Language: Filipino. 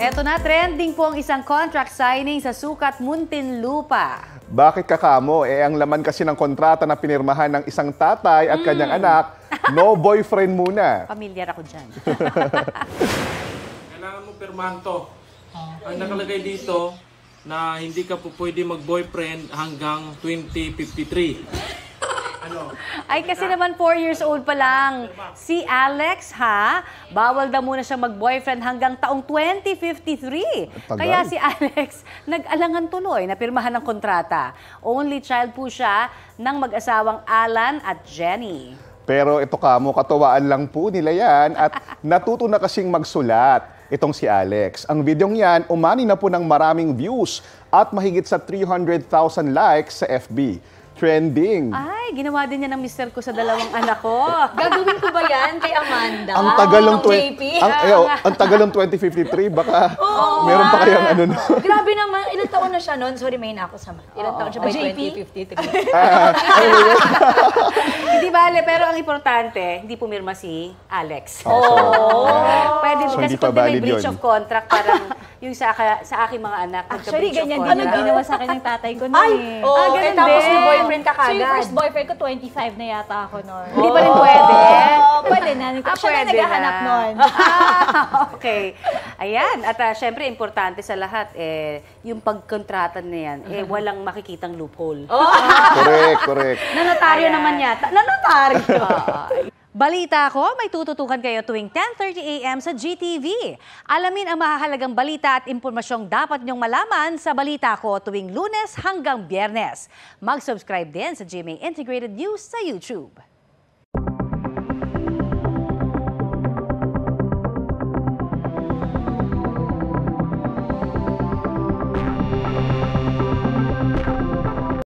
Eto na, trending po ang isang contract signing sa Sukat, Muntinlupa. Bakit kakamo? Ang laman kasi ng kontrata na pinirmahan ng isang tatay at kanyang anak, no boyfriend muna. Pamilyar ako dyan. Kailangan mo pirmahan to. Ang nakalagay dito na hindi ka po pwede mag-boyfriend hanggang 2053. Ano? Ay, kasi naman 4 years old pa lang. Si Alex, ha? Bawal daw muna siya mag-boyfriend hanggang taong 2053. Tagal. Kaya si Alex, nag-alangan tuloy na pirmahan ng kontrata. Only child po siya ng mag-asawang Alan at Jenny. Pero ito kamo, katuwaan lang po nila yan at natuto na kasing magsulat itong si Alex. Ang videong yan, umani na po ng maraming views at mahigit sa 300,000 likes sa FB. Trending. Ay, ginawa din niya ng mister ko sa dalawang anak ko. Gagawin ko ba yan kay Amanda? Ang tagal ng JP? ang tagal ng 2053, baka meron pa kayang ano no. Grabe naman, ilang taon na siya noon? Sorry, may na ako sama. Ilang taon siya by JP? 2053? Hindi bale, pero ang importante, hindi pumirma si Alex. Pwede So, kasi hindi pa pag may valid breach yun. of contract, parang yung sa aking mga anak, Actually, magka-breach of ganyan din contract. ang Ginawa sa akin ng tatay ko noon Ay! eh. Oh, ganun tapos din. may boyfriend ka So yung kagad. first boyfriend ko, 25 na yata ako noon. Hindi pa rin pwede. Pwede na. Siya na naghahanap noon. Okay. Ayan. At syempre, importante sa lahat, yung pagkontrata na yan, walang makikitang loophole. Correct. Nanotaryo Ayan. naman yata. Nanotaryo! Balita ko, may tututukan kayo tuwing 10:30 a.m. sa GTV. Alamin ang mahahalagang balita at impormasyong dapat niyong malaman sa Balita Ko tuwing Lunes hanggang Biyernes. Mag-subscribe din sa GMA Integrated News sa YouTube.